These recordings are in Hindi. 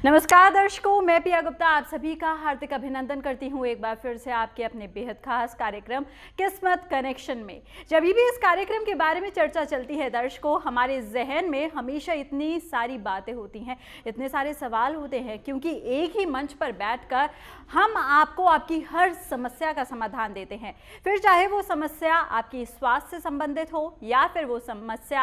नमस्कार दर्शकों, मैं पिया गुप्ता आप सभी का हार्दिक अभिनंदन करती हूँ एक बार फिर से आपके अपने बेहद खास कार्यक्रम किस्मत कनेक्शन में। जब भी इस कार्यक्रम के बारे में चर्चा चलती है दर्शकों, हमारे जहन में हमेशा इतनी सारी बातें होती हैं, इतने सारे सवाल होते हैं, क्योंकि एक ही मंच पर बैठकर हम आपको आपकी हर समस्या का समाधान देते हैं। फिर चाहे वो समस्या आपकी स्वास्थ्य से संबंधित हो या फिर वो समस्या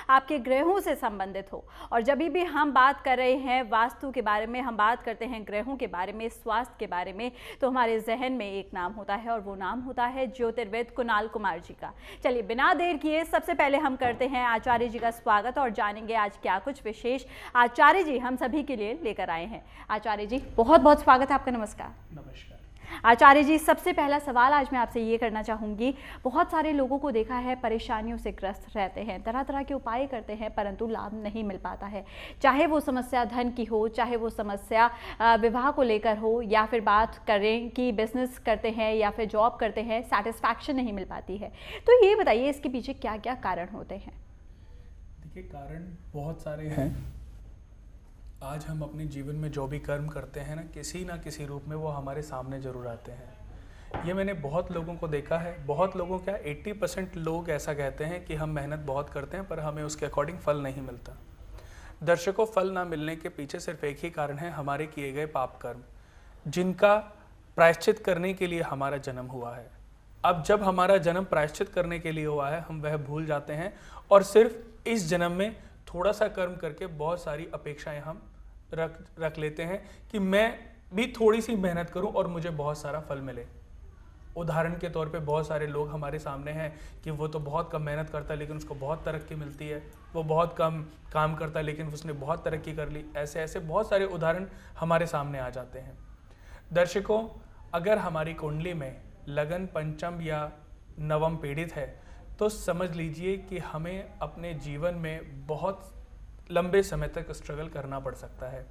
आपके ग्रहों से संबंधित हो। और जब भी हम बात कर रहे हैं वास्तु के बारे में, हम बात करते हैं ग्रहों के बारे में, स्वास्थ्य के बारे में, तो हमारे जहन में एक नाम होता है और वो नाम होता है ज्योतिर्विद कुणाल कुमार जी का। चलिए बिना देर किए सबसे पहले हम करते हैं आचार्य जी का स्वागत और जानेंगे आज क्या कुछ विशेष आचार्य जी हम सभी के लिए लेकर आए हैं। आचार्य जी बहुत बहुत स्वागत है आपका। नमस्कार। नमस्कार आचार्य जी, सबसे पहला सवाल आज मैं आपसे ये करना चाहूँगी, बहुत सारे लोगों को देखा है परेशानियों से ग्रस्त रहते हैं, तरह तरह के उपाय करते हैं परंतु लाभ नहीं मिल पाता है। चाहे वो समस्या धन की हो, चाहे वो समस्या विवाह को लेकर हो, या फिर बात करें कि बिजनेस करते हैं या फिर जॉब करते हैं, सेटिस्फैक्शन नहीं मिल पाती है। तो ये बताइए इसके पीछे क्या क्या कारण होते हैं? देखिए, कारण बहुत सारे हैं। आज हम अपने जीवन में जो भी कर्म करते हैं ना किसी रूप में वो हमारे सामने ज़रूर आते हैं। ये मैंने बहुत लोगों को देखा है। बहुत लोगों क्या 80% लोग ऐसा कहते हैं कि हम मेहनत बहुत करते हैं पर हमें उसके अकॉर्डिंग फल नहीं मिलता। दर्शकों, फल ना मिलने के पीछे सिर्फ एक ही कारण है, हमारे किए गए पाप कर्म, जिनका प्रायश्चित करने के लिए हमारा जन्म हुआ है। अब जब हमारा जन्म प्रायश्चित करने के लिए हुआ है, हम वह भूल जाते हैं और सिर्फ इस जन्म में थोड़ा सा कर्म करके बहुत सारी अपेक्षाएं हम रख लेते हैं कि मैं भी थोड़ी सी मेहनत करूं और मुझे बहुत सारा फल मिले। उदाहरण के तौर पे बहुत सारे लोग हमारे सामने हैं कि वो तो बहुत कम मेहनत करता है लेकिन उसको बहुत तरक्की मिलती है, वो बहुत कम काम करता है लेकिन उसने बहुत तरक्की कर ली। ऐसे ऐसे बहुत सारे उदाहरण हमारे सामने आ जाते हैं। दर्शकों, अगर हमारी कुंडली में लगन पंचम या नवम पीड़ित है तो समझ लीजिए कि हमें अपने जीवन में बहुत लंबे समय तक स्ट्रगल करना पड़ सकता है।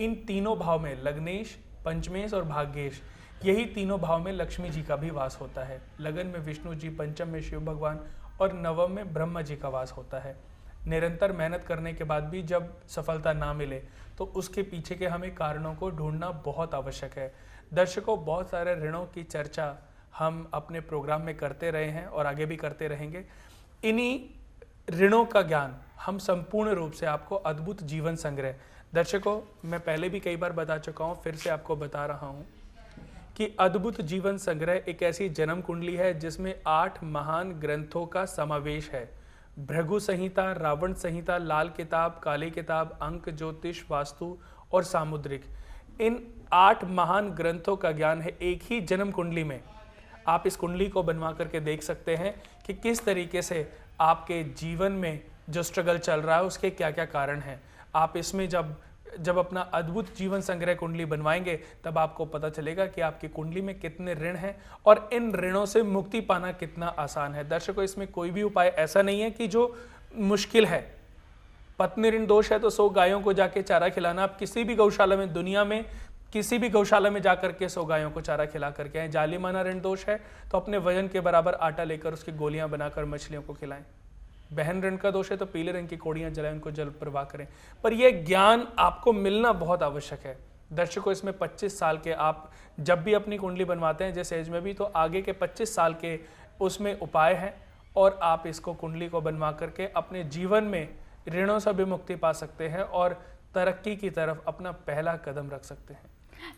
इन तीनों भाव में लग्नेश, पंचमेश और भाग्येश, यही तीनों भाव में लक्ष्मी जी का भी वास होता है। लगन में विष्णु जी, पंचम में शिव भगवान और नवम में ब्रह्मा जी का वास होता है। निरंतर मेहनत करने के बाद भी जब सफलता ना मिले तो उसके पीछे के हमें कारणों को ढूंढना बहुत आवश्यक है। दर्शकों, बहुत सारे ऋणों की चर्चा हम अपने प्रोग्राम में करते रहे हैं और आगे भी करते रहेंगे। इन्हीं ऋणों का ज्ञान हम संपूर्ण रूप से आपको अद्भुत जीवन संग्रह, दर्शकों मैं पहले भी कई बार बता चुका हूं, फिर से आपको बता रहा हूं कि अद्भुत जीवन संग्रह एक ऐसी जन्म कुंडली है जिसमें 8 महान ग्रंथों का समावेश है। भृगु संहिता, रावण संहिता, लाल किताब, काली किताब, अंक, ज्योतिष, वास्तु और सामुद्रिक, इन 8 महान ग्रंथों का ज्ञान है एक ही जन्म कुंडली में। आप इस कुंडली को बनवा करके देख सकते हैं कि किस तरीके से आपके जीवन में जो स्ट्रगल चल रहा है उसके क्या क्या कारण हैं। आप इसमें जब अपना अद्भुत जीवन संग्रह कुंडली बनवाएंगे तब आपको पता चलेगा कि आपकी कुंडली में कितने ऋण हैं और इन ऋणों से मुक्ति पाना कितना आसान है। दर्शकों, इसमें कोई भी उपाय ऐसा नहीं है कि जो मुश्किल है। पत्नी ऋण दोष है तो 100 गायों को जाके चारा खिलाना। आप किसी भी गौशाला में, दुनिया में किसी भी गौशाला में जाकर के 100 गायों को चारा खिला करके आए। जालिमाना ऋण दोष है तो अपने वजन के बराबर आटा लेकर उसकी गोलियां बनाकर मछलियों को खिलाएं। बहन ऋण का दोष है तो पीले रंग की कोड़ियां जलाएं, उनको जल प्रवाह करें। पर यह ज्ञान आपको मिलना बहुत आवश्यक है। दर्शकों, इसमें 25 साल के आप जब भी अपनी कुंडली बनवाते हैं जिस एज में भी, तो आगे के 25 साल के उसमें उपाय हैं और आप इसको कुंडली को बनवा करके अपने जीवन में ऋणों से भी मुक्ति पा सकते हैं और तरक्की की तरफ अपना पहला कदम रख सकते हैं।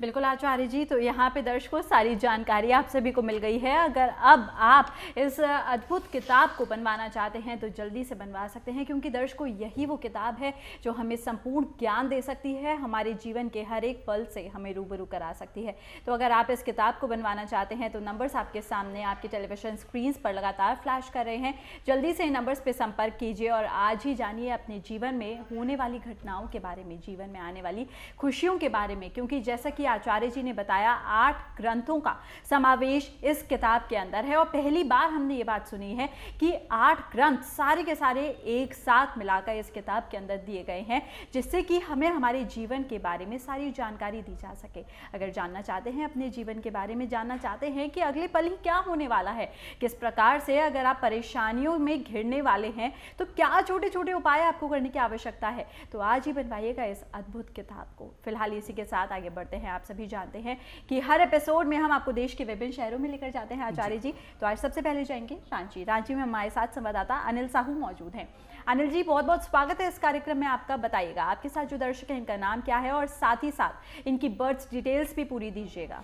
बिल्कुल आचार्य जी, तो यहाँ पे दर्शकों सारी जानकारी आप सभी को मिल गई है। अगर अब आप इस अद्भुत किताब को बनवाना चाहते हैं तो जल्दी से बनवा सकते हैं, क्योंकि दर्शकों यही वो किताब है जो हमें संपूर्ण ज्ञान दे सकती है, हमारे जीवन के हर एक पल से हमें रूबरू करा सकती है। तो अगर आप इस किताब को बनवाना चाहते हैं तो नंबर्स आपके सामने आपके टेलीविजन स्क्रीन पर लगातार फ्लैश कर रहे हैं। जल्दी से इन नंबर्स पर संपर्क कीजिए और आज ही जानिए अपने जीवन में होने वाली घटनाओं के बारे में, जीवन में आने वाली खुशियों के बारे में, क्योंकि जैसा कि आचार्य जी ने बताया 8 ग्रंथों का समावेश इस किताब के अंदर है और पहली बार हमने ये बात सुनी है कि 8 ग्रंथ सारे के सारे एक साथ मिलाकर इस किताब के अंदर दिए गए हैं, जिससे कि हमें हमारे जीवन के बारे में सारी जानकारी दी जा सके। अगर जानना चाहते हैं, अपने जीवन के बारे में जानना चाहते हैं कि अगले पल ही क्या होने वाला है, किस प्रकार से अगर आप परेशानियों में घिरने वाले हैं तो क्या छोटे छोटे उपाय आपको करने की आवश्यकता है, तो आज ही बनवाइएगा इस अद्भुत किताब को। फिलहाल इसी के साथ आगे बढ़ते हैं। आप सभी जानते हैं कि हर एपिसोड में हम आपको देश के विभिन्न शहरों में लेकर जाते हैं आचार्य जी। तो आज सबसे पहले जाएंगे रांची। रांची में हमारे साथ संवाददाता अनिल साहू मौजूद हैं। अनिल जी, बहुत बहुत स्वागत है इस कार्यक्रम में आपका। बताइएगा आपके साथ जो दर्शक हैं इनका नाम क्या है और साथ ही साथ इनकी बर्थ डिटेल्स भी पूरी दीजिएगा।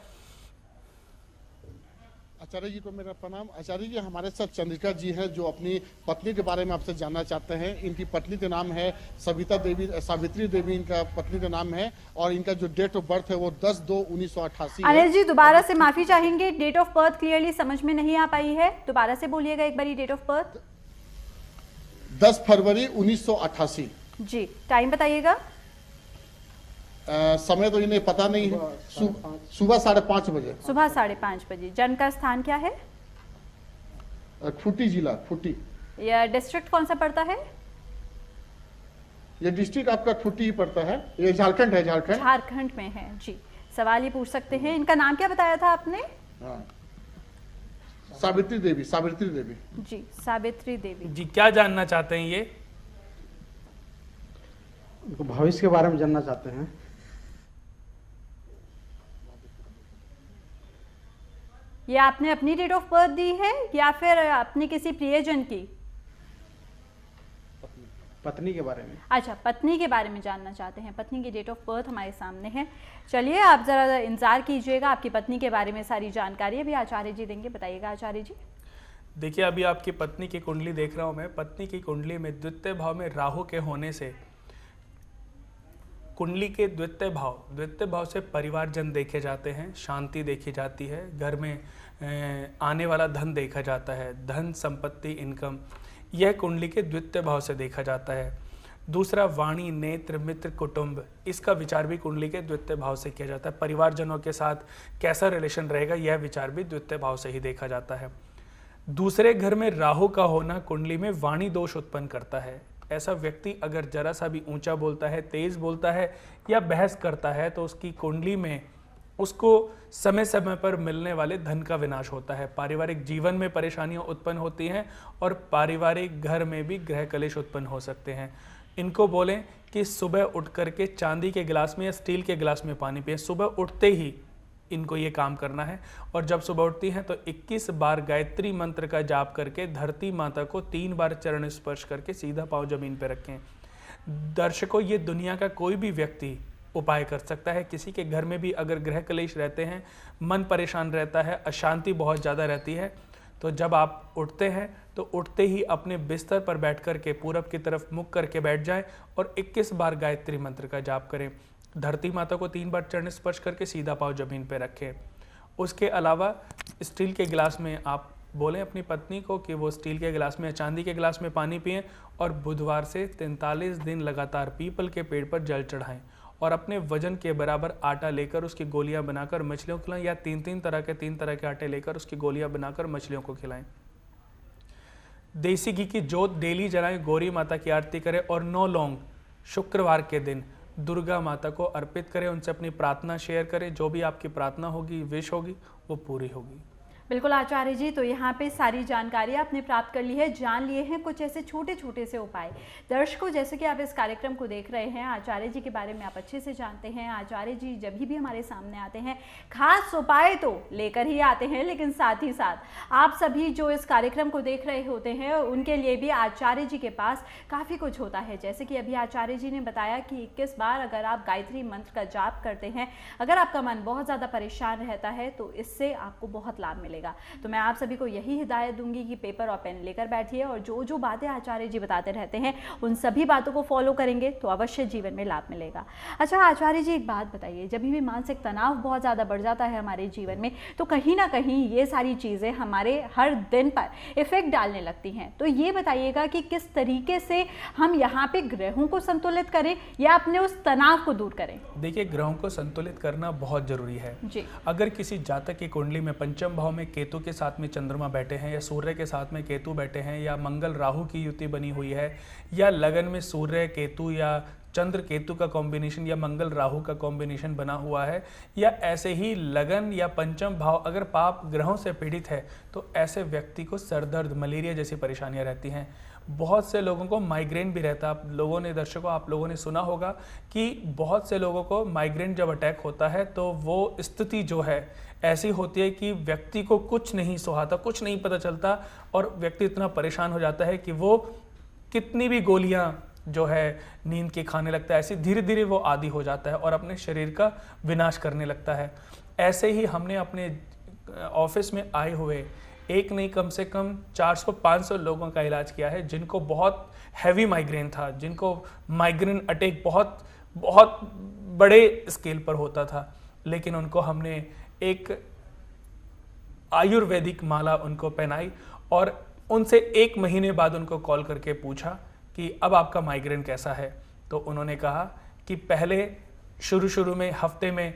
आचार्य जी को मेरा प्रणाम। आचार्य जी, हमारे साथ चंद्रिका जी हैं जो अपनी पत्नी के बारे में आपसे जानना चाहते हैं। इनकी पत्नी का नाम है सावित्री देवी इनका पत्नी का नाम है और इनका जो डेट ऑफ बर्थ है वो 10/2/1988 है। अनिल जी, दोबारा से माफी चाहेंगे, डेट ऑफ बर्थ क्लियरली समझ में नहीं आ पाई है, दोबारा से बोलिएगा एक बार डेट ऑफ बर्थ। 10 फरवरी 1988 जी। टाइम बताइएगा। समय तो इन्हें पता नहीं है। सुबह 5:30 बजे। सुबह 5:30 बजे। जन्म का स्थान क्या है? खूंटी जिला, खूंटी। यह डिस्ट्रिक्ट कौन सा पड़ता है? ये डिस्ट्रिक्ट आपका खूंटी ही पड़ता है। ये झारखंड है। झारखंड में है जी। सवाल ही पूछ सकते हैं। इनका नाम क्या बताया था आपने? सावित्री देवी। जी, सावित्री देवी जी। क्या जानना चाहते हैं ये? भविष्य के बारे में जानना चाहते हैं। ये आपने अपनी डेट ऑफ बर्थ दी है या फिर अपनी किसी प्रियजन की? पत्नी के बारे में। अच्छा, पत्नी के बारे में जानना चाहते हैं। पत्नी की डेट ऑफ बर्थ हमारे सामने है। चलिए, आप जरा इंतजार कीजिएगा, आपकी पत्नी के बारे में सारी जानकारी अभी आचार्य जी देंगे। बताइएगा आचार्य जी। देखिए, अभी आपकी पत्नी की कुंडली देख रहा हूँ मैं। पत्नी की कुंडली में द्वितीय भाव में राहु के होने से कुंडली के द्वितीय भाव से परिवारजन देखे जाते हैं, शांति देखी जाती है, घर में आने वाला धन देखा जाता है, धन संपत्ति इनकम, यह कुंडली के द्वितीय भाव से देखा जाता है। दूसरा, वाणी नेत्र मित्र कुटुंब, इसका विचार भी कुंडली के द्वितीय भाव से किया जाता है। परिवारजनों के साथ कैसा रिलेशन रहेगा, यह विचार भी द्वितीय भाव से ही देखा जाता है। दूसरे घर में राहु का होना कुंडली में वाणी दोष उत्पन्न करता है। ऐसा व्यक्ति अगर जरा सा भी ऊंचा बोलता है, तेज बोलता है या बहस करता है तो उसकी कुंडली में उसको समय समय पर मिलने वाले धन का विनाश होता है। पारिवारिक जीवन में परेशानियां उत्पन्न होती हैं और पारिवारिक घर में भी गृह कलेश उत्पन्न हो सकते हैं। इनको बोलें कि सुबह उठ करके चांदी के गिलास में या स्टील के गिलास में पानी पिएं। सुबह उठते ही इनको ये काम करना है और जब सुबह उठती हैं तो 21 बार गायत्री मंत्र का जाप करके धरती माता को 3 बार चरण स्पर्श करके सीधा पांव जमीन पर रखें। दर्शकों, ये दुनिया का कोई भी व्यक्ति उपाय कर सकता है। किसी के घर में भी अगर गृह कलेश रहते हैं, मन परेशान रहता है, अशांति बहुत ज़्यादा रहती है, तो जब आप उठते हैं तो उठते ही अपने बिस्तर पर बैठ कर के पूरब की तरफ मुख करके बैठ जाएं और 21 बार गायत्री मंत्र का जाप करें। धरती माता को 3 बार चरण स्पर्श करके सीधा पांव जमीन पर रखें। उसके अलावा स्टील के गिलास में आप बोलें अपनी पत्नी को कि वो स्टील के गिलास में या चांदी के गिलास में पानी पिएं और बुधवार से 43 दिन लगातार पीपल के पेड़ पर जल चढ़ाएं और अपने वजन के बराबर आटा लेकर उसकी गोलियां बनाकर मछलियों को खिलाएं या 3 तरह के आटे लेकर उसकी गोलियां बनाकर मछलियों को खिलाएं। देसी घी की जोत डेली जलाएं, गौरी माता की आरती करें और 9 लौंग शुक्रवार के दिन दुर्गा माता को अर्पित करें। उनसे अपनी प्रार्थना शेयर करें। जो भी आपकी प्रार्थना होगी, विश होगी, वो पूरी होगी। बिल्कुल आचार्य जी, तो यहाँ पे सारी जानकारी आपने प्राप्त कर ली है, जान लिए हैं कुछ ऐसे छोटे छोटे से उपाय। दर्शकों, जैसे कि आप इस कार्यक्रम को देख रहे हैं, आचार्य जी के बारे में आप अच्छे से जानते हैं। आचार्य जी जब भी हमारे सामने आते हैं खास उपाय तो लेकर ही आते हैं, लेकिन साथ ही साथ आप सभी जो इस कार्यक्रम को देख रहे होते हैं उनके लिए भी आचार्य जी के पास काफ़ी कुछ होता है। जैसे कि अभी आचार्य जी ने बताया कि 21 बार अगर आप गायत्री मंत्र का जाप करते हैं, अगर आपका मन बहुत ज़्यादा परेशान रहता है तो इससे आपको बहुत लाभ मिलेगा। मिलेगा। तो मैं आप सभी को यही हिदायत दूंगी कि पेपर और पेन लेकर बैठिए और जो जो बातें आचार्य जी बताते रहते हैं उन सभी बातों को फॉलो करेंगे तो अवश्य जीवन में लाभ मिलेगा। अच्छा आचार्य जी, एक बात बताइए, जब भी मानसिक तनाव बहुत ज़्यादा बढ़ जाता है हमारे जीवन में तो कहीं ना कहीं ये सारी चीज़ें हमारे हर दिन पर इफेक्ट डालने लगती हैं। तो ये बताइएगा कि किस तरीके से हम यहाँ पे ग्रहों को संतुलित करें या अपने उस तनाव को दूर करें? देखिए, ग्रहों को संतुलित करना बहुत जरूरी है जी। अगर किसी जातक की कुंडली में पंचम भाव में केतु के साथ में चंद्रमा बैठे हैं या सूर्य के साथ में केतु बैठे हैं या मंगल राहु की युति बनी हुई है या लगन में सूर्य केतु या चंद्र केतु का कॉम्बिनेशन या मंगल राहु का कॉम्बिनेशन बना हुआ है या ऐसे ही लगन या पंचम भाव अगर पाप ग्रहों से पीड़ित है तो ऐसे व्यक्ति को सरदर्द, मलेरिया जैसी परेशानियां रहती हैं। बहुत से लोगों को माइग्रेन भी रहता है। आप लोगों ने, दर्शकों, आप लोगों ने सुना होगा कि बहुत से लोगों को माइग्रेन जब अटैक होता है तो वो स्थिति जो है ऐसी होती है कि व्यक्ति को कुछ नहीं सुहाता, कुछ नहीं पता चलता और व्यक्ति इतना परेशान हो जाता है कि वो कितनी भी गोलियां जो है नींद की खाने लगता है। ऐसे धीरे धीरे वो आदी हो जाता है और अपने शरीर का विनाश करने लगता है। ऐसे ही हमने अपने ऑफिस में आए हुए एक नहीं कम से कम 400-500 लोगों का इलाज किया है जिनको बहुत हैवी माइग्रेन था, जिनको माइग्रेन अटैक बहुत बहुत बड़े स्केल पर होता था, लेकिन उनको हमने एक आयुर्वेदिक माला उनको पहनाई और उनसे 1 महीने बाद उनको कॉल करके पूछा कि अब आपका माइग्रेन कैसा है। तो उन्होंने कहा कि पहले शुरू में हफ्ते में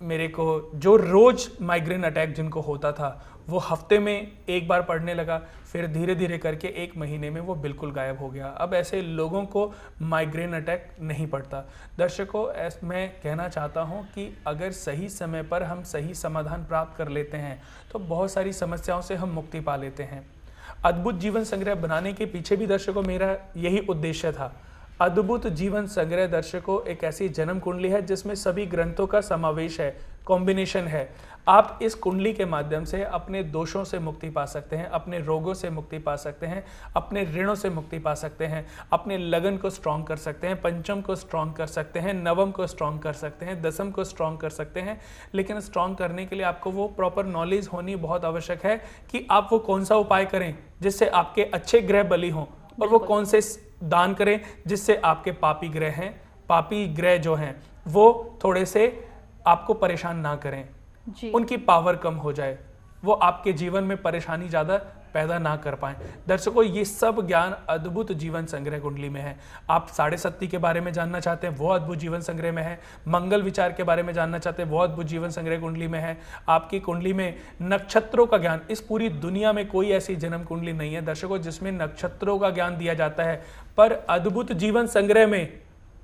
मेरे को जो रोज माइग्रेन अटैक जिनको होता था वो हफ्ते में 1 बार पड़ने लगा, फिर धीरे धीरे करके 1 महीने में वो बिल्कुल गायब हो गया। अब ऐसे लोगों को माइग्रेन अटैक नहीं पड़ता। दर्शकों, मैं कहना चाहता हूँ कि अगर सही समय पर हम सही समाधान प्राप्त कर लेते हैं तो बहुत सारी समस्याओं से हम मुक्ति पा लेते हैं। अद्भुत जीवन संग्रह बनाने के पीछे भी दर्शकों मेरा यही उद्देश्य था। अद्भुत जीवन संग्रह दर्शकों एक ऐसी जन्म कुंडली है जिसमें सभी ग्रंथों का समावेश है, कॉम्बिनेशन है। आप इस कुंडली के माध्यम से अपने दोषों से मुक्ति पा सकते हैं, अपने रोगों से मुक्ति पा सकते हैं, अपने ऋणों से मुक्ति पा सकते हैं, अपने लगन को स्ट्रॉन्ग कर सकते हैं, पंचम को स्ट्रॉन्ग कर सकते हैं, नवम को स्ट्रॉन्ग कर सकते हैं, दसम को स्ट्रॉन्ग कर सकते हैं। लेकिन स्ट्रॉन्ग करने के लिए आपको वो प्रॉपर नॉलेज होनी बहुत आवश्यक है कि आप वो कौन सा उपाय करें जिससे आपके अच्छे ग्रह बली हों और वो कौन से दान करें जिससे आपके पापी ग्रह जो हैं वो थोड़े से आपको परेशान ना करें जी। उनकी पावर कम हो जाए, वो आपके जीवन में परेशानी ज़्यादा पैदा ना कर पाएं। दर्शकों, ये सब ज्ञान अद्भुत जीवन संग्रह कुंडली में है। आप 7.5 के बारे में जानना चाहते हैं, वो अद्भुत जीवन संग्रह में है। मंगल विचार के बारे में जानना चाहते हैं, वो अद्भुत जीवन संग्रह कुंडली में है। आपकी कुंडली में नक्षत्रों का ज्ञान, इस पूरी दुनिया में कोई ऐसी जन्म कुंडली नहीं है दर्शकों जिसमें नक्षत्रों का ज्ञान दिया जाता है, पर अद्भुत जीवन संग्रह में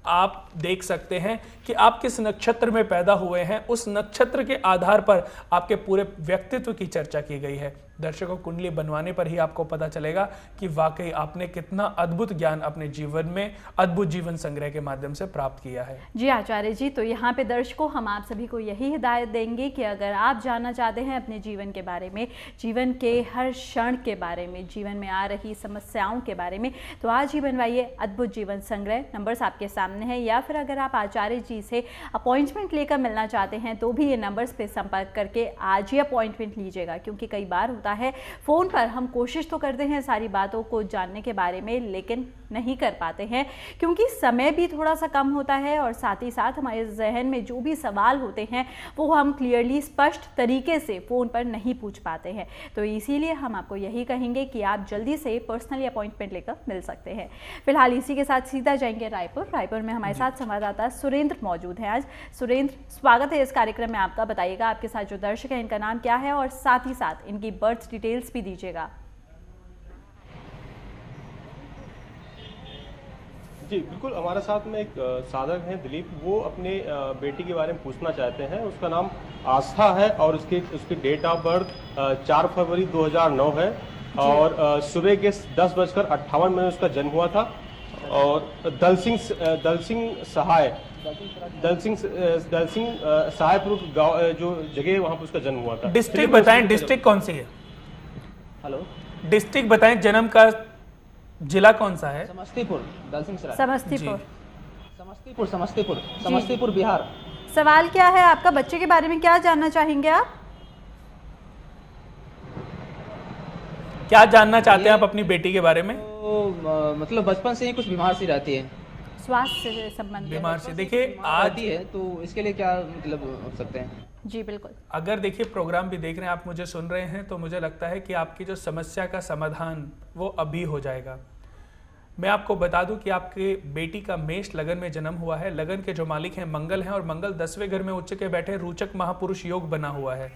आप देख सकते हैं कि आप किस नक्षत्र में पैदा हुए हैं, उस नक्षत्र के आधार पर आपके पूरे व्यक्तित्व की चर्चा की गई है। दर्शकों, कुंडली बनवाने पर ही आपको पता चलेगा कि वाकई आपने कितना अद्भुत ज्ञान अपने जीवन में अद्भुत जीवन संग्रह के माध्यम से प्राप्त किया है। जी आचार्य जी, तो यहाँ पे दर्शकों हम आप सभी को यही हिदायत देंगे कि अगर आप जानना चाहते हैं अपने जीवन के बारे में, जीवन के हर क्षण के बारे में, जीवन में आ रही समस्याओं के बारे में, तो आज ही बनवाइए अद्भुत जीवन संग्रह। नंबर्स आपके सामने है, या फिर अगर आप आचार्य जी से अपॉइंटमेंट लेकर मिलना चाहते हैं तो भी ये नंबर्स पे संपर्क करके आज ही अपॉइंटमेंट लीजिएगा। क्योंकि कई बार होता है फोन पर हम कोशिश तो करते हैं सारी बातों को जानने के बारे में, लेकिन नहीं कर पाते हैं क्योंकि समय भी थोड़ा सा कम होता है और साथ ही साथ हमारे जहन में जो भी सवाल होते हैं वो हम क्लियरली स्पष्ट तरीके से फ़ोन पर नहीं पूछ पाते हैं। तो इसीलिए हम आपको यही कहेंगे कि आप जल्दी से पर्सनली अपॉइंटमेंट लेकर मिल सकते हैं। फिलहाल इसी के साथ सीधा जाएंगे रायपुर में हमारे साथ संवाददाता सुरेंद्र मौजूद हैं। आज सुरेंद्र, स्वागत है इस कार्यक्रम में आपका। बताइएगा आपके साथ जो दर्शक है इनका नाम क्या है और साथ ही साथ इनकी बर्थ डिटेल्स भी दीजिएगा। जी बिल्कुल, हमारे साथ में एक साधक हैं दिलीप, वो अपने बेटी के बारे में पूछना चाहते हैं। उसका नाम आस्था है और उसकी डेट ऑफ बर्थ 4 फरवरी 2009 है और सुबह के 10:58 में उसका जन्म हुआ था। और दल सिंह सहायपुर गाँव जो जगह वहाँ पर उसका जन्म हुआ था। डिस्ट्रिक्ट बताएं, डिस्ट्रिक्ट कौन सी है? हेलो, डिस्ट्रिक्ट बताएं, जन्म का जिला कौन सा है? समस्तीपुर, दलसिंहसराय। समस्तीपुर बिहार। सवाल क्या है आपका? बच्चे के बारे में क्या जानना चाहेंगे आप? क्या जानना चाहते हैं आप अपनी बेटी के बारे में? तो मतलब बचपन से ही कुछ बीमार सी रहती है, स्वास्थ्य से संबंधित बीमार से देखिए आज आती है, तो इसके लिए क्या मतलब हो सकते हैं? जी बिल्कुल। अगर देखिए प्रोग्राम भी देख रहे हैं आप, मुझे सुन रहे हैं, तो मुझे लगता है कि आपकी जो समस्या का समाधान वो अभी हो जाएगा। मैं आपको बता दूं कि आपके बेटी का मेष लगन में जन्म हुआ है। लगन के जो मालिक हैं मंगल हैं और मंगल 10वें घर में उच्च के बैठे रोचक महापुरुष योग बना हुआ है।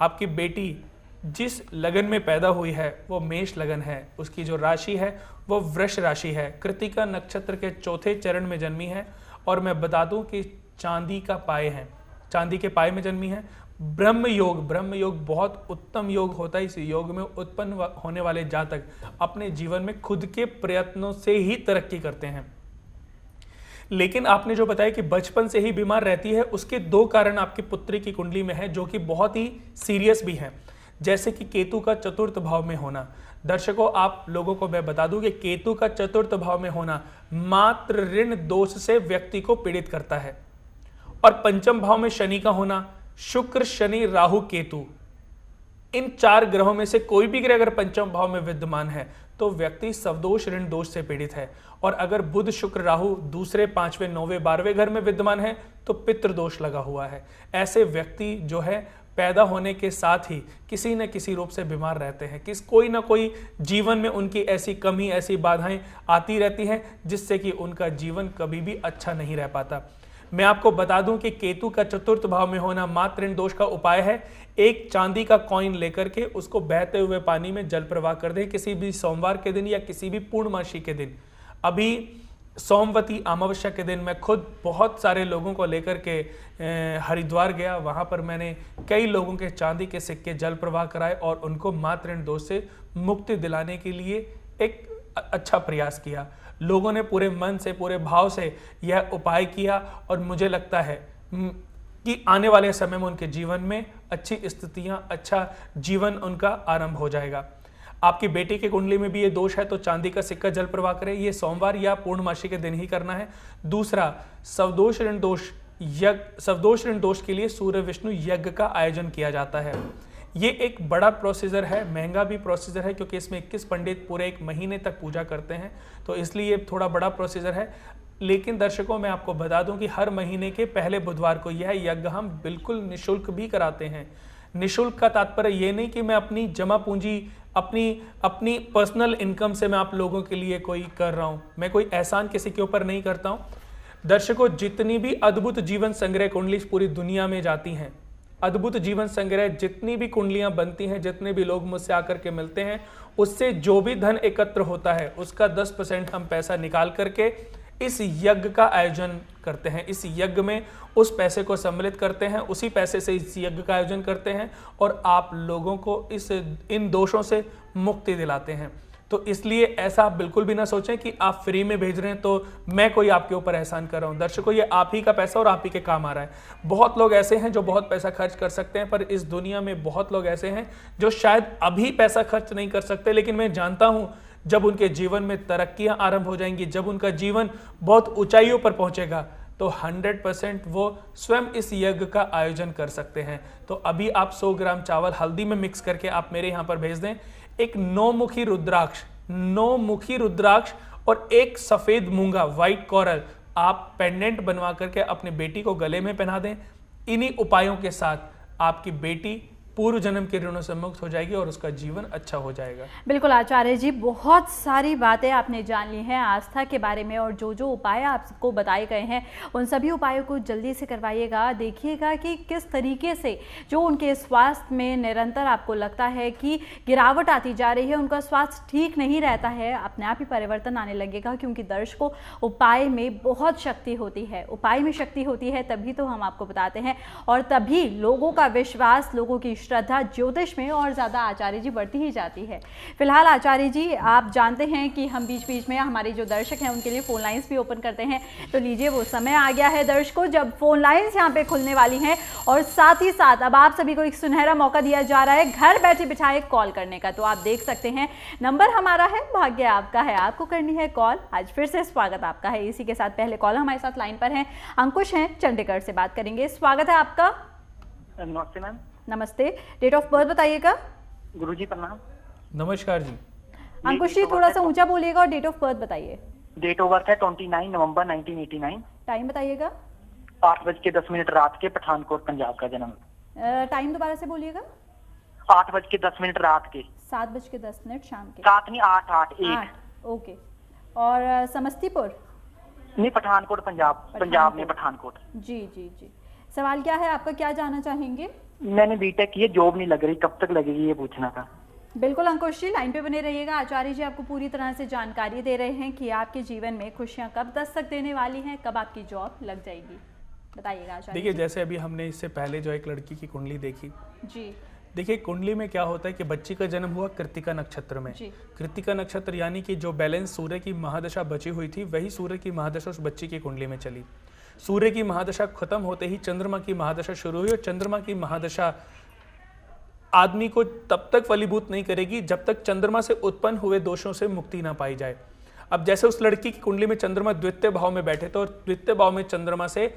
आपकी बेटी जिस लगन में पैदा हुई है वो मेष लगन है। उसकी जो राशि है वो वृष राशि है। कृतिका नक्षत्र के चौथे चरण में जन्मी है और मैं बता दूं कि चांदी का पाए है, चांदी के पाए में जन्मी है। ब्रह्म योग बहुत उत्तम योग होता है। इस योग में उत्पन्न होने वाले जातक अपने जीवन में खुद के प्रयत्नों से ही तरक्की करते हैं। लेकिन आपने जो बताया कि बचपन से ही बीमार रहती है, उसके 2 कारण आपकी पुत्री की कुंडली में है जो कि बहुत ही सीरियस भी है, जैसे कि केतु का चतुर्थ भाव में होना। दर्शकों, आप लोगों को मैं बता दूं कि केतु का चतुर्थ भाव में होना मात्र ऋण दोष से व्यक्ति को पीड़ित करता है। और पंचम भाव में शनि का होना, शुक्र शनि राहु केतु, इन 4 ग्रहों में से कोई भी ग्रह अगर पंचम भाव में विद्यमान है तो व्यक्ति सवदोष ऋण दोष से पीड़ित है। और अगर बुध शुक्र राहु दूसरे 5वें 9वें 12वें घर में विद्यमान है तो पितृदोष लगा हुआ है। ऐसे व्यक्ति जो है पैदा होने के साथ ही किसी न किसी रूप से बीमार रहते हैं। कोई ना कोई जीवन में उनकी ऐसी कमी, ऐसी बाधाएं आती रहती हैं जिससे कि उनका जीवन कभी भी अच्छा नहीं रह पाता। मैं आपको बता दूं कि केतु का चतुर्थ भाव में होना मात्र ऋण दोष का उपाय है। एक चांदी का कॉइन लेकर के उसको बहते हुए पानी में जल प्रवाह कर दें किसी भी सोमवार के दिन या किसी भी पूर्णमासी के दिन। अभी सोमवती अमावस्या के दिन मैं खुद बहुत सारे लोगों को लेकर के हरिद्वार गया। वहां पर मैंने कई लोगों के चांदी के सिक्के जल प्रवाह कराए और उनको मात्र ऋण दोष से मुक्ति दिलाने के लिए एक अच्छा प्रयास किया। लोगों ने पूरे मन से, पूरे भाव से यह उपाय किया और मुझे लगता है कि आने वाले समय में उनके जीवन में अच्छी स्थितियां, अच्छा जीवन उनका आरंभ हो जाएगा। आपकी बेटी की कुंडली में भी ये दोष है तो चांदी का सिक्का जल प्रवाह करें। ये सोमवार या पूर्णमासी के दिन ही करना है। दूसरा, सवदोष ऋण दोष के लिए सूर्य विष्णु यज्ञ का आयोजन किया जाता है। ये एक बड़ा प्रोसीजर है, महंगा भी प्रोसीजर है, क्योंकि इसमें 21 पंडित पूरे 1 महीने तक पूजा करते हैं, तो इसलिए थोड़ा बड़ा प्रोसीजर है। लेकिन दर्शकों, मैं आपको बता दूं कि हर महीने के पहले बुधवार को यह यज्ञ हम बिल्कुल निःशुल्क भी कराते हैं। निःशुल्क का तात्पर्य ये नहीं कि मैं अपनी जमा पूंजी, अपनी पर्सनल इनकम से मैं आप लोगों के लिए कोई कर रहा हूं। मैं कोई एहसान किसी के ऊपर नहीं करता हूं। दर्शकों, जितनी भी अद्भुत जीवन संग्रह कुंडली पूरी दुनिया में जाती हैं, अद्भुत जीवन संग्रह जितनी भी कुंडलियां बनती हैं, जितने भी लोग मुझसे आकर के मिलते हैं, उससे जो भी धन एकत्र होता है उसका 10% हम पैसा निकाल करके इस यज्ञ का आयोजन करते हैं। इस यज्ञ में उस पैसे को सम्मिलित करते हैं, उसी पैसे से इस यज्ञ का आयोजन करते हैं और आप लोगों को इन दोषों से मुक्ति दिलाते हैं। तो इसलिए ऐसा आप बिल्कुल भी ना सोचें कि आप फ्री में भेज रहे हैं तो मैं कोई आपके ऊपर एहसान कर रहा हूं। दर्शकों, ये आप ही का पैसा और आप ही के काम आ रहा है। बहुत लोग ऐसे हैं जो बहुत पैसा खर्च कर सकते हैं, पर इस दुनिया में बहुत लोग ऐसे हैं जो शायद अभी पैसा खर्च नहीं कर सकते, लेकिन मैं जानता हूं जब उनके जीवन में तरक्कियां आरंभ हो जाएंगी, जब उनका जीवन बहुत ऊंचाइयों पर पहुंचेगा, तो 100% वो स्वयं इस यज्ञ का आयोजन कर सकते हैं। तो अभी आप 100 ग्राम चावल हल्दी में मिक्स करके आप मेरे यहाँ पर भेज दें। एक 9 मुखी रुद्राक्ष और एक सफेद मूंगा, व्हाइट कोरल, आप पेंडेंट बनवा करके अपने बेटी को गले में पहना दें। इन्हीं उपायों के साथ आपकी बेटी पूर्व जन्म के ऋणों से मुक्त हो जाएगी और उसका जीवन अच्छा हो जाएगा। बिल्कुल आचार्य जी, बहुत सारी बातें आपने जान ली हैं आस्था के बारे में, और जो जो उपाय आपको बताए गए हैं उन सभी उपायों को जल्दी से करवाइएगा। देखिएगा कि किस तरीके से जो उनके स्वास्थ्य में निरंतर आपको लगता है कि गिरावट आती जा रही है, उनका स्वास्थ्य ठीक नहीं रहता है, अपने आप ही परिवर्तन आने लगेगा। क्योंकि दर्शकों, उपाय में बहुत शक्ति होती है, उपाय में शक्ति होती है तभी तो हम आपको बताते हैं, और तभी लोगों का विश्वास, लोगों की श्रद्धा ज्योतिष में और ज़्यादा आचार्य जी बढ़ती ही जाती है। फिलहाल आचार्य जी, आप जानते हैं कि हम बीच बीच में हमारे जो दर्शक हैं उनके लिए फ़ोन लाइंस भी ओपन करते हैं, तो लीजिए वो समय आ गया है दर्शकों जब फ़ोन लाइंस यहाँ पे खुलने वाली हैं, और साथ ही साथ अब आप सभी को एक सुनहरा मौका दिया जा रहा है घर बैठे बिठाए कॉल करने का। तो आप देख सकते हैं नंबर हमारा है, भाग्य आपका है, आपको करनी है कॉल। आज फिर से स्वागत आपका है। इसी के साथ पहले कॉल हमारे साथ लाइन पर हैं, अंकुश हैं, चंडीगढ़ से बात करेंगे। स्वागत है आपका। नमस्ते मैम। नमस्ते। डेट ऑफ बर्थ बताइएगा। गुरुजी प्रणाम। नमस्कार जी। अंकुश जी थोड़ा सा ऊंचा बोलिएगा और डेट ऑफ बर्थ बताइए। डेट ऑफ बर्थ है 29 नवंबर 1989। टाइम बताइएगा। 8:10 रात के, पठानकोट पंजाब का जन्म। टाइम दोबारा से बोलिएगा। 8:10 रात के। 7:10 शाम के। 7 नहीं 8। ओके। और समस्तीपुर? नहीं, पठानकोट पंजाब में पठानकोट। जी जी जी। सवाल क्या है आपका, क्या जानना चाहेंगे? मैंने बीटेक की है, जॉब नहीं लग रही, कब तक लगेगी ये पूछना था। बिल्कुल अंकुश जी, लाइन पे बने रहिएगा। आचार्य जी आपको पूरी तरह से जानकारी दे रहे हैं कि आपके जीवन में खुशियां कब दस्तक देने वाली हैं, कब आपकी जॉब लग जाएगी। बताइएगा आचार्य। देखिए, जैसे अभी हमने इससे पहले जो एक लड़की की कुंडली देखी जी, देखिए कुंडली में क्या होता है कि बच्ची का जन्म हुआ कृत्तिका नक्षत्र में। कृत्तिका नक्षत्र यानी कि जो बैलेंस सूर्य की महादशा बची हुई थी, वही सूर्य की महादशा उस बच्ची की कुंडली में चली। सूर्य की महादशा खत्म होते ही चंद्रमा की महादशा शुरू हुई और चंद्रमा की महादशा आदमी को तब तक फलीभूत नहीं करेगी जब तक चंद्रमा से उत्पन्न हुए दोषों से मुक्ति ना पाई जाए। अब जैसे उस लड़की की कुंडली में चंद्रमा द्वितीय भाव में बैठे थे और द्वितीय भाव में चंद्रमा से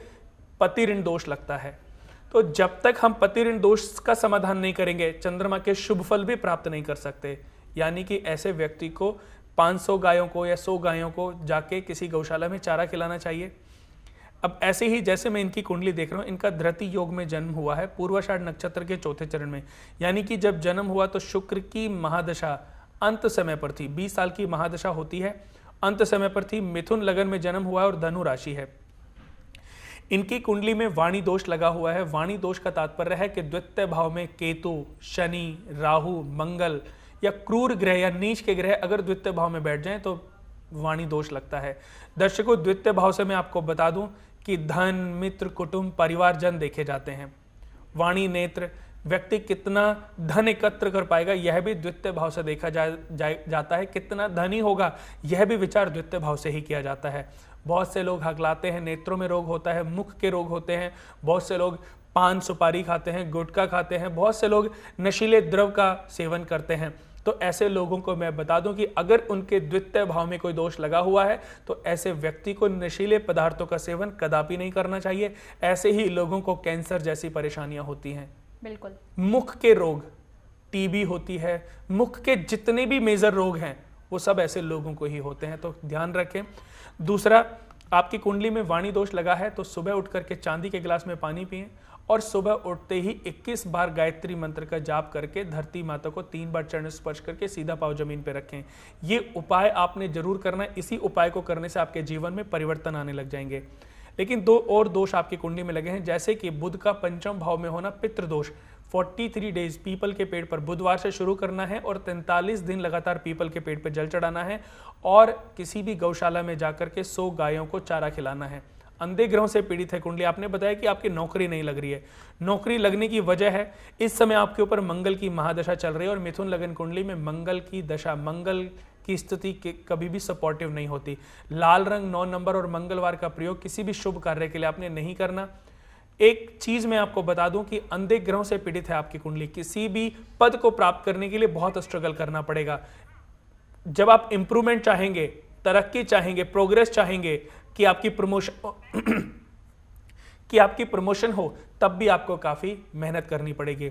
पति ऋण दोष लगता है, तो जब तक हम पति ऋण दोष का समाधान नहीं करेंगे चंद्रमा के शुभ फल भी प्राप्त नहीं कर सकते। यानी कि ऐसे व्यक्ति को 500 गायों को या 100 गायों को जाके किसी गौशाला में चारा खिलाना चाहिए। अब ऐसे ही जैसे मैं इनकी कुंडली देख रहा हूँ, इनका धृति योग में जन्म हुआ है पूर्वाषाढ़ नक्षत्र के चौथे चरण में। यानी कि जब जन्म हुआ तो शुक्र की महादशा अंत समय पर थी। 20 साल की महादशा होती है, अंत समय पर थी। मिथुन लगन में जन्म हुआ है और धनु राशि है। इनकी कुंडली में वाणी दोष लगा हुआ है। वाणी दोष का तात्पर्य है कि द्वितीय भाव में केतु, शनि, राहु, मंगल या क्रूर ग्रह या नीच के ग्रह अगर द्वितीय भाव में बैठ जाएं तो वाणी दोष लगता है। दर्शकों, द्वितीय भाव से मैं आपको बता दूं कि धन, मित्र, कुटुंब, परिवारजन देखे जाते हैं। वाणी नेत्र, व्यक्ति कितना धन एकत्र कर पाएगा यह भी द्वितीय भाव से देखा जाता है। कितना धनी होगा यह भी विचार द्वितीय भाव से ही किया जाता है। बहुत से लोग हकलाते हैं, नेत्रों में रोग होता है, मुख के रोग होते हैं। बहुत से लोग पान सुपारी खाते हैं, गुटखा खाते हैं। बहुत से लोग नशीले द्रव का सेवन करते हैं। तो ऐसे लोगों को मैं बता दूं कि अगर उनके द्वितीय भाव में कोई दोष लगा हुआ है तो ऐसे व्यक्ति को नशीले पदार्थों का सेवन कदापि नहीं करना चाहिए। ऐसे ही लोगों को कैंसर जैसी परेशानियां होती हैं। बिल्कुल। मुख के रोग, टीबी होती है, मुख के जितने भी मेजर रोग हैं वो सब ऐसे लोगों को ही होते हैं, तो ध्यान रखें। दूसरा, आपकी कुंडली में वाणी दोष लगा है तो सुबह उठ करके चांदी के गिलास में पानी पिएं और सुबह उठते ही 21 बार गायत्री मंत्र का जाप करके धरती माता को 3 बार चरण स्पर्श करके सीधा पांव जमीन पर रखें। ये उपाय आपने जरूर करना है। इसी उपाय को करने से आपके जीवन में परिवर्तन आने लग जाएंगे। लेकिन 2 और दोष आपकी कुंडली में लगे हैं, जैसे कि बुध का पंचम भाव में होना पितृ दोष। 43 डेज पीपल के पेड़ पर बुधवार से शुरू करना है और 43 दिन लगातार पीपल के पेड़ पर जल चढ़ाना है और किसी भी गौशाला में जाकर के 100 गायों को चारा खिलाना है। अंधे ग्रहों से पीड़ित है कुंडली। आपने बताया कि आपकी नौकरी नहीं लग रही है। नौकरी लगने की वजह है इस समय आपके ऊपर मंगल की महादशा चल रही है और मिथुन लगन कुंडली में मंगल की दशा, मंगल की स्थिति कभी भी सपोर्टिव नहीं होती। लाल रंग, 9 नंबर और मंगलवार का प्रयोग किसी भी शुभ कार्य के लिए आपने नहीं करना। एक चीज मैं आपको बता दूं कि अंधे ग्रहों से पीड़ित है आपकी कुंडली। किसी भी पद को प्राप्त करने के लिए बहुत स्ट्रगल करना पड़ेगा। जब आप इंप्रूवमेंट चाहेंगे, तरक्की चाहेंगे, प्रोग्रेस चाहेंगे कि आपकी प्रमोशन हो, तब भी आपको काफी मेहनत करनी पड़ेगी।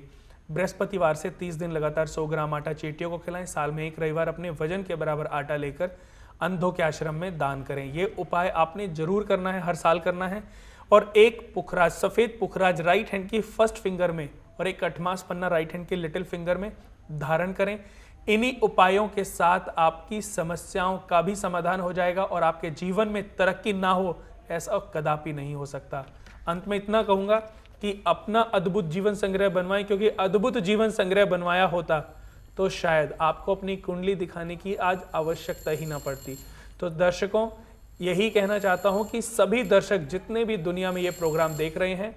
बृहस्पतिवार से 30 दिन लगातार 100 ग्राम आटा चींटियों को खिलाएं। साल में 1 रविवार अपने वजन के बराबर आटा लेकर अंधों के आश्रम में दान करें। ये उपाय आपने जरूर करना है, हर साल करना है। और एक पुखराज, सफेद पुखराज राइट हैंड की फर्स्ट फिंगर में और एक अठमास पन्ना राइट हैंड की लिटिल फिंगर में धारण करें। इन्हीं उपायों के साथ आपकी समस्याओं का भी समाधान हो जाएगा और आपके जीवन में तरक्की ना हो ऐसा कदापि नहीं हो सकता। अंत में इतना कहूंगा कि अपना अद्भुत जीवन संग्रह बनवाएं, क्योंकि अद्भुत जीवन संग्रह बनवाया होता तो शायद आपको अपनी कुंडली दिखाने की आज आवश्यकता ही ना पड़ती। तो दर्शकों, यही कहना चाहता हूं कि सभी दर्शक जितने भी दुनिया में ये प्रोग्राम देख रहे हैं,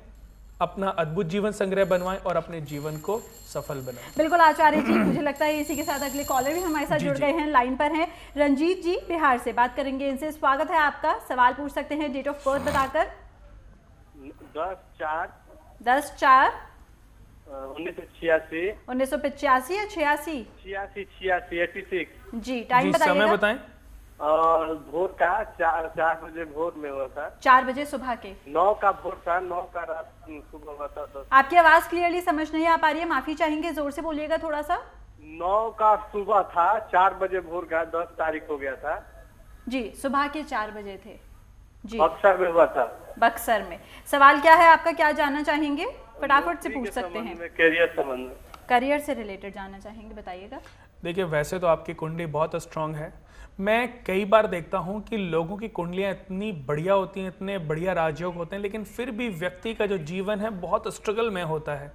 अपना अद्भुत जीवन संग्रह बनवाएं और अपने जीवन को सफल बनाएं। बिल्कुल आचार्य जी, मुझे लगता है इसी के साथ अगले कॉलर भी हमारे साथ जुड़ गए हैं, लाइन पर हैं। रंजीत जी बिहार से बात करेंगे इनसे। स्वागत है आपका। सवाल पूछ सकते हैं डेट ऑफ बर्थ बताकर। 10/4 1986 1985 या 86? 86 जी, टाइम बताइएगा। समय बताएं। और भोर का 4 बजे भोर में हुआ था। 4 बजे सुबह के। 9 का भोर था, 9 का रात सुबह हुआ था। आपकी आवाज क्लियरली समझ नहीं आ पा रही है, माफी चाहेंगे, जोर से बोलिएगा थोड़ा सा। 9 का सुबह था, 4 बजे भोर का, 10 तारीख हो गया था। जी, सुबह के 4 बजे थे जी, बक्सर में हुआ था। बक्सर में। सवाल क्या है आपका, क्या जानना चाहेंगे? फटाफट से पूछ सकते हैं। करियर संबंध में, करियर से रिलेटेड जानना चाहेंगे, बताइएगा। देखिए, वैसे तो आपकी कुंडली बहुत स्ट्रांग है। मैं कई बार देखता हूं कि लोगों की कुंडलियां इतनी बढ़िया होती हैं, इतने बढ़िया राजयोग होते हैं, लेकिन फिर भी व्यक्ति का जो जीवन है बहुत स्ट्रगल में होता है।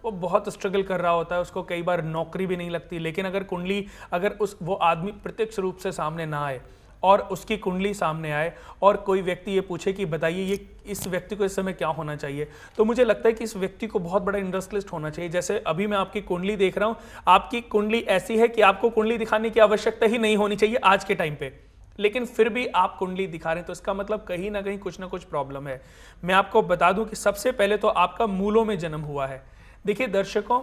वो बहुत स्ट्रगल कर रहा होता है, उसको कई बार नौकरी भी नहीं लगती। लेकिन अगर कुंडली, अगर वो आदमी प्रत्यक्ष रूप से सामने ना आए और उसकी कुंडली सामने आए और कोई व्यक्ति ये पूछे कि बताइए ये इस व्यक्ति को इस समय क्या होना चाहिए, तो मुझे लगता है कि इस व्यक्ति को बहुत बड़ा इंडस्ट्रियलिस्ट होना चाहिए। जैसे अभी मैं आपकी कुंडली देख रहा हूं, आपकी कुंडली ऐसी है कि आपको कुंडली दिखाने की आवश्यकता ही नहीं होनी चाहिए आज के टाइम पे, लेकिन फिर भी आप कुंडली दिखा रहे हैं, तो इसका मतलब कहीं ना कहीं कुछ ना कुछ प्रॉब्लम है। मैं आपको बता दूं कि सबसे पहले तो आपका मूलों में जन्म हुआ है। देखिए दर्शकों,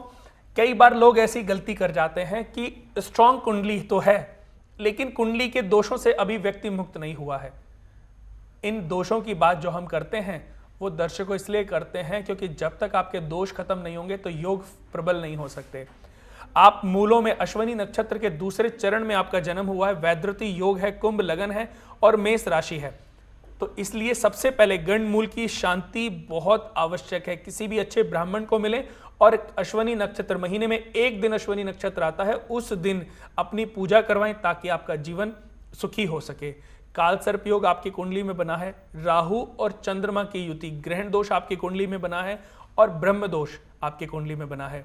कई बार लोग ऐसी गलती कर जाते हैं कि स्ट्रॉन्ग कुंडली तो है, लेकिन कुंडली के दोषों से अभी व्यक्ति मुक्त नहीं हुआ है। इन दोषों की बात जो हम करते हैं वो दर्शकों इसलिए करते हैं क्योंकि जब तक आपके दोष खत्म नहीं होंगे तो योग प्रबल नहीं हो सकते। आप मूलों में अश्विनी नक्षत्र के दूसरे चरण में आपका जन्म हुआ है, वैद्युति योग है, कुंभ लगन है और मेष राशि है। तो इसलिए सबसे पहले गण मूल की शांति बहुत आवश्यक है। किसी भी अच्छे ब्राह्मण को मिले और अश्विनी नक्षत्र, महीने में एक दिन अश्विनी नक्षत्र आता है, उस दिन अपनी पूजा करवाएं ताकि आपका जीवन सुखी हो सके। काल सर्प योग आपकी कुंडली में बना है, राहु और चंद्रमा की युति, ग्रहण दोष आपकी कुंडली में बना है और ब्रह्म दोष आपकी कुंडली में बना है।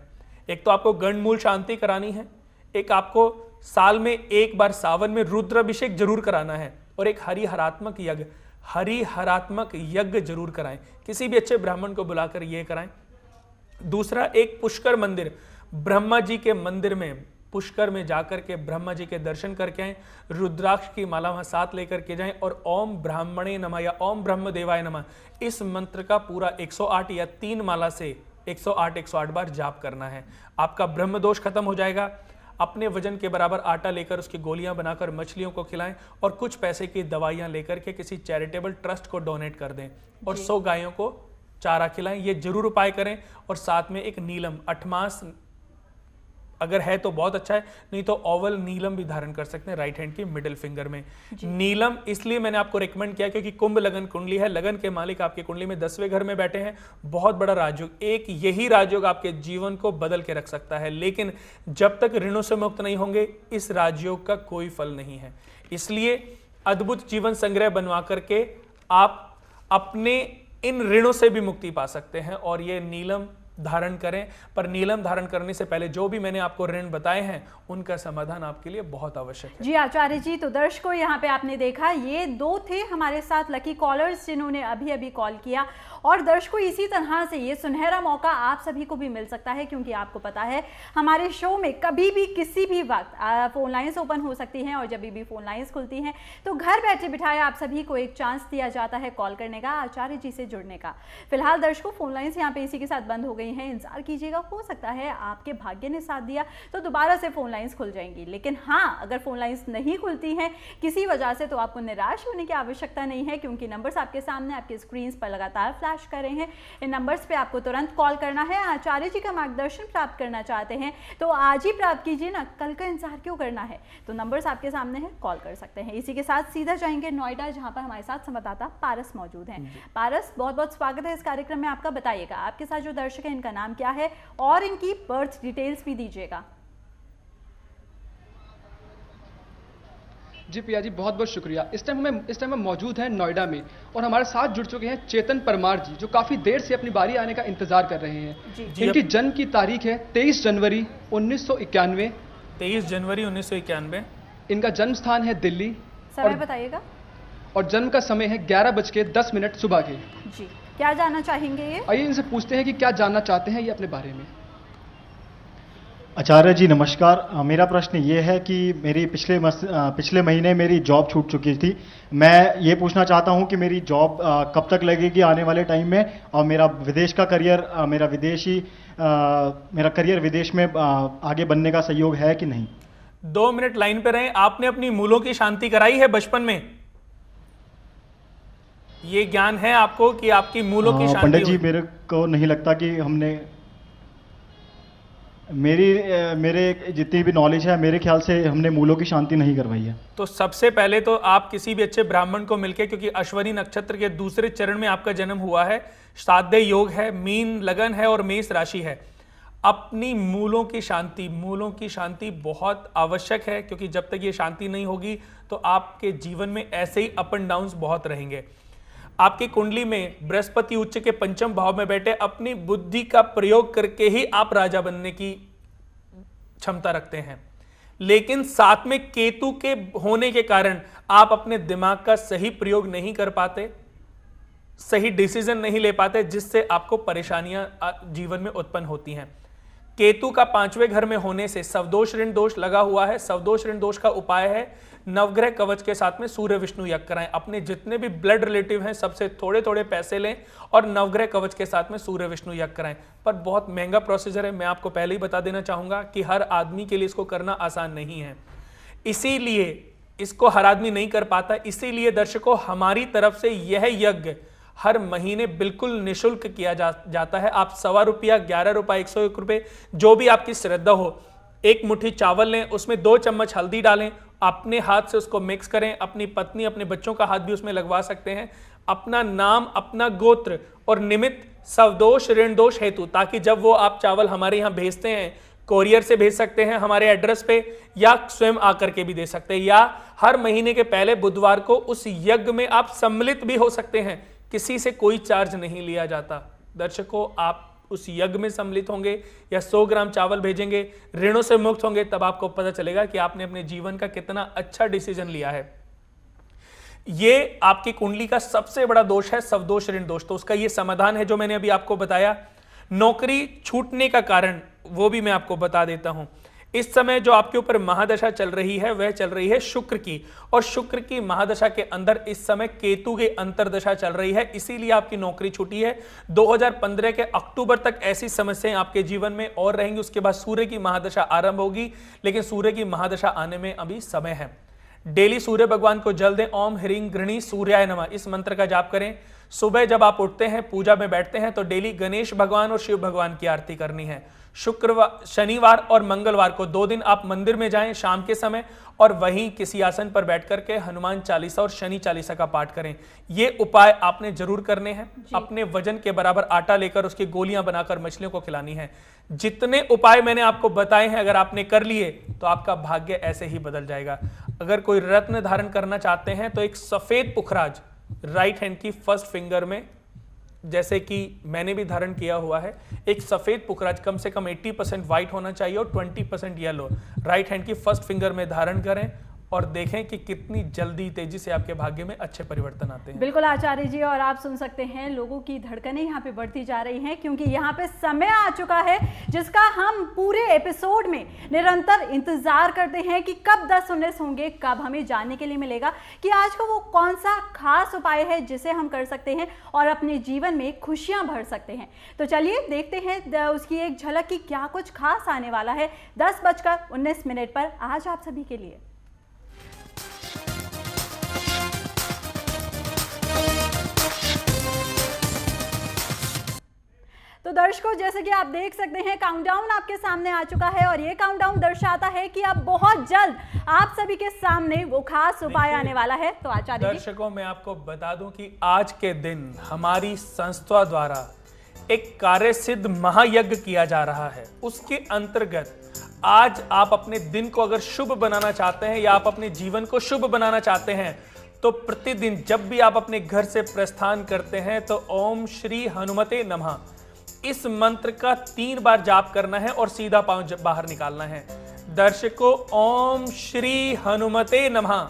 एक तो आपको गण मूल शांति करानी है, एक आपको साल में एक बार सावन में रुद्राभिषेक जरूर कराना है और एक हरिहरात्मक यज्ञ जरूर कराएं। किसी भी अच्छे ब्राह्मण को बुलाकर यह कराएं। दूसरा, एक पुष्कर मंदिर, ब्रह्मा जी के मंदिर में, पुष्कर में जाकर के ब्रह्मा जी के दर्शन करके आएं, रुद्राक्ष की माला वहां साथ लेकर के जाएं और ओम ब्राह्मणे नमः या ओम ब्रह्म देवाय नमः इस मंत्र का पूरा 108 या 3 माला से 108 बार जाप करना है। आपका ब्रह्म दोष खत्म हो जाएगा। अपने वजन के बराबर आटा लेकर उसकी गोलियां बनाकर मछलियों को खिलाएं और कुछ पैसे की दवाइयां लेकर के किसी चैरिटेबल ट्रस्ट को डोनेट कर दें और 100 गायों को चारा खिलाएं। ये जरूर उपाय करें। और साथ में एक नीलम 8 मास अगर है तो बहुत अच्छा है, नहीं तो ओवल नीलम भी धारण कर सकते हैं राइट हैंड की मिडिल फिंगर में। नीलम इसलिए मैंने आपको रेकमेंड किया क्योंकि कुंभ लगन कुंडली है, लगन के मालिक आपकी कुंडली में 10वें घर में बैठे हैं। बहुत बड़ा राजयोग, एक यही राजयोग आपके जीवन को बदल के रख सकता है, लेकिन जब तक ऋणों से मुक्त नहीं होंगे इस राजयोग का कोई फल नहीं है। इसलिए अद्भुत जीवन संग्रह बनवा करके आप अपने इन ऋणों से भी मुक्ति पा सकते हैं और ये नीलम धारण करें। पर नीलम धारण करने से पहले जो भी मैंने आपको ऋण बताए हैं उनका समाधान आपके लिए बहुत आवश्यक है। जी आचार्य जी, तो दर्शकों यहाँ पे आपने देखा ये 2 थे हमारे साथ लकी कॉलर्स जिन्होंने अभी अभी कॉल किया। और दर्शकों इसी तरह से ये सुनहरा मौका आप सभी को भी मिल सकता है, क्योंकि आपको पता है हमारे शो में कभी भी किसी भी वक्त फोन लाइन्स ओपन हो सकती हैं और जब भी फोन लाइन्स खुलती हैं तो घर बैठे बिठाए आप सभी को एक चांस दिया जाता है कॉल करने का, आचार्य जी से जुड़ने का। फिलहाल दर्शकों फोन लाइन्स यहाँ पे इसी के साथ बंद हो गई हैं, इंतजार कीजिएगा, हो सकता है आपके भाग्य ने साथ दिया तो दोबारा से फोन लाइन्स खुल जाएंगी। लेकिन हाँ, अगर फोन लाइन्स नहीं खुलती हैं किसी वजह से तो आपको निराश होने की आवश्यकता नहीं है, क्योंकि नंबर्स आपके सामने आपके स्क्रीन पर लगातार फ्लैश कर रहे हैं। इन नंबर्स पे आपको तुरंत कॉल करना है। आचार्य जी का मार्गदर्शन प्राप्त करना चाहते हैं तो आज ही प्राप्त कीजिए ना, कल का इंतजार क्यों करना है। तो नंबर्स आपके सामने है, कॉल कर सकते हैं। इसी के साथ सीधा जाएंगे नोएडा, जहां पर हमारे साथ संवाददाता पारस मौजूद हैं। पारस, बहुत बहुत स्वागत है इस कार्यक्रम में आपका। बताइएगा आपके साथ जो दर्शक है इनका नाम क्या है और इनकी बर्थ डिटेल्स भी दीजिएगा। जी पिया जी, बहुत बहुत शुक्रिया। इस टाइम हम मौजूद हैं नोएडा में और हमारे साथ जुड़ चुके हैं चेतन परमार जी, जो काफ़ी देर से अपनी बारी आने का इंतजार कर रहे हैं। इनकी जन्म की तारीख है 23 जनवरी 1991। 23 जनवरी 1991। इनका जन्म स्थान है दिल्ली। समय बताइएगा। और जन्म का समय है 11:10 सुबह के। जी, क्या जानना चाहेंगे ये? आइए इनसे पूछते हैं कि क्या जानना चाहते हैं ये अपने बारे में। आचार्य जी नमस्कार। मेरा प्रश्न ये है कि मेरी पिछले महीने मेरी जॉब छूट चुकी थी। मैं ये पूछना चाहता हूँ कि मेरी जॉब कब तक लगेगी आने वाले टाइम में, और मेरा विदेश का करियर मेरा करियर विदेश में आगे बनने का सहयोग है कि नहीं। 2 मिनट लाइन पे रहें। आपने अपनी मूलों की शांति कराई है बचपन में? ये ज्ञान है आपको कि आपकी मूलों की शांति? पंडित जी, मेरे को नहीं लगता कि हमने मेरे जितनी भी नॉलेज है, मेरे ख्याल से हमने मूलों की शांति नहीं करवाई है। तो सबसे पहले तो आप किसी भी अच्छे ब्राह्मण को मिलके, क्योंकि अश्वनी नक्षत्र के दूसरे चरण में आपका जन्म हुआ है, साध्य योग है, मीन लगन है और मेष राशि है, अपनी मूलों की शांति बहुत आवश्यक है, क्योंकि जब तक ये शांति नहीं होगी तो आपके जीवन में ऐसे ही अप एंड डाउन्स बहुत रहेंगे। आपकी कुंडली में बृहस्पति उच्च के पंचम भाव में बैठे अपनी बुद्धि का प्रयोग करके ही आप राजा बनने की क्षमता रखते हैं, लेकिन साथ में केतु के होने के कारण आप अपने दिमाग का सही प्रयोग नहीं कर पाते, सही डिसीजन नहीं ले पाते, जिससे आपको परेशानियां जीवन में उत्पन्न होती हैं। केतु का 5वें घर में होने से सवदोष ऋण दोष लगा हुआ है। सवदोष ऋण दोष का उपाय है नवग्रह कवच के साथ में सूर्य विष्णु यज्ञ कराएं। अपने जितने भी ब्लड रिलेटिव हैं सबसे थोड़े थोड़े पैसे लें और नवग्रह कवच के साथ में सूर्य विष्णु यज्ञ कराएं। पर बहुत महंगा प्रोसीजर है, मैं आपको पहले ही बता देना चाहूंगा कि हर आदमी के लिए इसको करना आसान नहीं है, इसीलिए इसको हर आदमी नहीं कर पाता। इसीलिए दर्शकों, हमारी तरफ से यह यज्ञ हर महीने बिल्कुल निःशुल्क किया जाता है। आप 1.25 रुपया, 11 रुपये, 101 रुपये, जो भी आपकी श्रद्धा हो, एक मुट्ठी चावल लें, उसमें 2 चम्मच हल्दी डालें, अपने हाथ से उसको मिक्स करें, अपनी पत्नी अपने बच्चों का हाथ भी उसमें लगवा सकते हैं, अपना नाम, अपना गोत्र और निमित्त सवदोष ऋण दोष हेतु, ताकि जब वो आप चावल हमारे यहाँ भेजते हैं, कोरियर से भेज सकते हैं हमारे एड्रेस पे, या स्वयं आकर के भी दे सकते हैं, या हर महीने के पहले बुधवार को उस यज्ञ में आप सम्मिलित भी हो सकते हैं। किसी से कोई चार्ज नहीं लिया जाता। दर्शकों, आप उस यज्ञ में सम्मिलित होंगे या 100 ग्राम चावल भेजेंगे, ऋणों से मुक्त होंगे, तब आपको पता चलेगा कि आपने अपने जीवन का कितना अच्छा डिसीजन लिया है। ये आपकी कुंडली का सबसे बड़ा दोष है, सवदोष ऋण दोष। तो उसका ये समाधान है जो मैंने अभी आपको बताया। नौकरी छूटने का कारण वो भी मैं आपको बता देता हूं। इस समय जो आपके ऊपर महादशा चल रही है वह चल रही है शुक्र की, और शुक्र की महादशा के अंदर इस समय केतु की अंतरदशा चल रही है, इसीलिए आपकी नौकरी छूटी है। 2015 के अक्टूबर तक ऐसी समस्याएं आपके जीवन में और रहेंगी। उसके बाद सूर्य की महादशा आरंभ होगी, लेकिन सूर्य की महादशा आने में अभी समय है। डेली सूर्य भगवान को जल दें। ओम ह्रीं गृणी सूर्याय नमः, इस मंत्र का जाप करें। सुबह जब आप उठते हैं, पूजा में बैठते हैं, तो डेली गणेश भगवान और शिव भगवान की आरती करनी है। शुक्रवार, शनिवार और मंगलवार को 2 दिन आप मंदिर में जाएं शाम के समय, और वहीं किसी आसन पर बैठ करके हनुमान चालीसा और शनि चालीसा का पाठ करें। ये उपाय आपने जरूर करने हैं। अपने वजन के बराबर आटा लेकर उसकी गोलियां बनाकर मछलियों को खिलानी है। जितने उपाय मैंने आपको बताए हैं, अगर आपने कर लिए तो आपका भाग्य ऐसे ही बदल जाएगा। अगर कोई रत्न धारण करना चाहते हैं तो एक सफेद पुखराज राइट हैंड की फर्स्ट फिंगर में, जैसे कि मैंने भी धारण किया हुआ है, एक सफेद पुखराज कम से कम 80% व्हाइट होना चाहिए और 20% येलो राइट हैंड की फर्स्ट फिंगर में धारण करें, और देखें कि कितनी जल्दी तेजी से आपके भाग्य में अच्छे परिवर्तन आते हैं। बिल्कुल आचार्य जी, और आप सुन सकते हैं लोगों की धड़कनें यहाँ पे बढ़ती जा रही हैं, क्योंकि यहाँ पे समय आ चुका है जिसका हम पूरे एपिसोड में निरंतर इंतजार करते हैं कि कब 10-19 होंगे, कब हमें जानने के लिए मिलेगा कि आज को वो कौन सा खास उपाय है जिसे हम कर सकते हैं और अपने जीवन में खुशियां भर सकते हैं। तो चलिए देखते हैं उसकी एक झलक की क्या कुछ खास आने वाला है 10:19 पर आज आप सभी के लिए। तो दर्शकों, जैसे कि आप देख सकते हैं काउंटडाउन आपके सामने आ चुका है, और ये काउंटडाउन दर्शाता है कि अब बहुत जल्द आप सभी के सामने वो खास उपाय आने वाला है। तो आचार्य जी, दर्शकों, मैं आपको बता दूं कि आज के दिन हमारी संस्था द्वारा एक कार्य सिद्ध महायज्ञ किया जा रहा है। उसके अंतर्गत आज आप अपने दिन को अगर शुभ बनाना चाहते हैं या आप अपने जीवन को शुभ बनाना चाहते हैं, तो प्रतिदिन जब भी आप अपने घर से प्रस्थान करते हैं तो ओम श्री हनुमते नमः इस मंत्र का 3 बार जाप करना है और सीधा पांव बाहर निकालना है। दर्शकों, ओम श्री हनुमते नमः,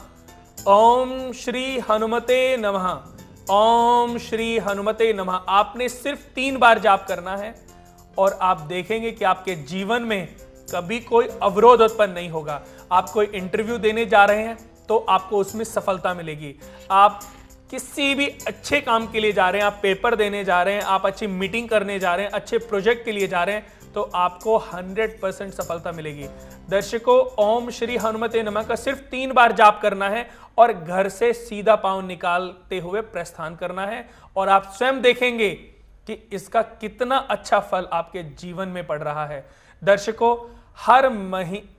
ओम श्री हनुमते नमः, ओम श्री हनुमते नमः आपने सिर्फ 3 बार जाप करना है, और आप देखेंगे कि आपके जीवन में कभी कोई अवरोध उत्पन्न नहीं होगा। आप कोई इंटरव्यू देने जा रहे हैं तो आपको उसमें सफलता मिलेगी। आप किसी भी अच्छे काम के लिए जा रहे हैं, आप पेपर देने जा रहे हैं, आप अच्छी मीटिंग करने जा रहे हैं, अच्छे प्रोजेक्ट के लिए जा रहे हैं, तो आपको 100% सफलता मिलेगी। दर्शकों, ओम श्री हनुमते नमः का सिर्फ 3 बार जाप करना है और घर से सीधा पांव निकालते हुए प्रस्थान करना है, और आप स्वयं देखेंगे कि इसका कितना अच्छा फल आपके जीवन में पड़ रहा है। दर्शकों, हर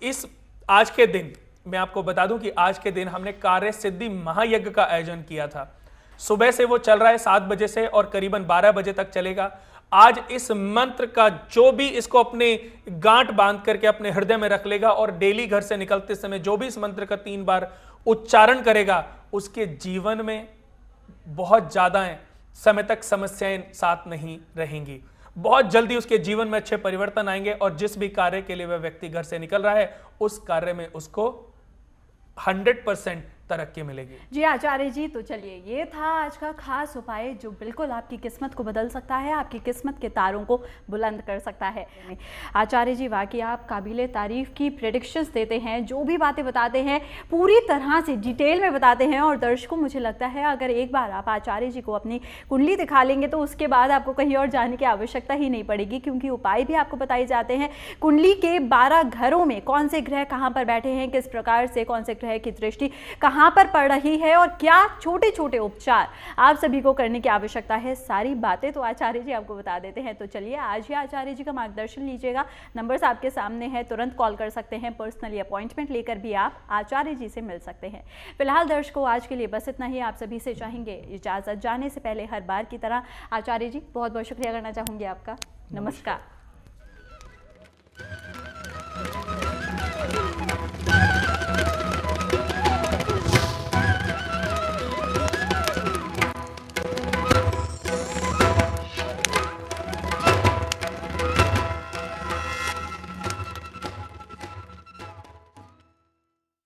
इस आज के दिन मैं आपको बता दूं कि आज के दिन हमने कार्य सिद्धि महायज्ञ का आयोजन किया था। सुबह से वो चल रहा है 7 बजे से और करीबन 12 बजे तक चलेगा। आज इस मंत्र का जो भी इसको अपने गांठ बांध करके अपने हृदय में रख लेगा और डेली घर से निकलते समय जो भी इस मंत्र का 3 बार उच्चारण करेगा, उसके जीवन में बहुत ज्यादा समय तक समस्याएं साथ नहीं रहेंगी। बहुत जल्दी उसके जीवन में अच्छे परिवर्तन आएंगे और जिस भी कार्य के लिए वह व्यक्ति घर से निकल रहा है, उस कार्य में उसको 100% तरक्की मिलेगी। जी आचार्य जी, तो चलिए ये था आज का खास उपाय जो बिल्कुल आपकी किस्मत को बदल सकता है, आपकी किस्मत के तारों को बुलंद कर सकता है। आचार्य जी वाकई आप काबिले तारीफ की प्रेडिक्शंस देते हैं, जो भी बातें बताते हैं पूरी तरह से डिटेल में बताते हैं। और दर्शकों, मुझे लगता है अगर एक बार आप आचार्य जी को अपनी कुंडली दिखा लेंगे तो उसके बाद आपको कहीं और जाने की आवश्यकता ही नहीं पड़ेगी, क्योंकि उपाय भी आपको बताए जाते हैं। कुंडली के 12 घरों में कौन से ग्रह कहाँ पर बैठे हैं, किस प्रकार से कौन से ग्रह की दृष्टि कहाँ पर पड़ रही है और क्या छोटे छोटे उपचार आप सभी को करने की आवश्यकता है, सारी बातें तो आचार्य जी आपको बता देते हैं। तो चलिए आज ही आचार्य जी का मार्गदर्शन लीजिएगा। नंबर्स आपके सामने है, तुरंत कॉल कर सकते हैं। पर्सनली अपॉइंटमेंट लेकर भी आप आचार्य जी से मिल सकते हैं। फिलहाल दर्शकों, आज के लिए बस इतना ही। आप सभी से चाहेंगे इजाजत। जाने से पहले हर बार की तरह आचार्य जी बहुत बहुत शुक्रिया करना चाहूंगी आपका। नमस्कार।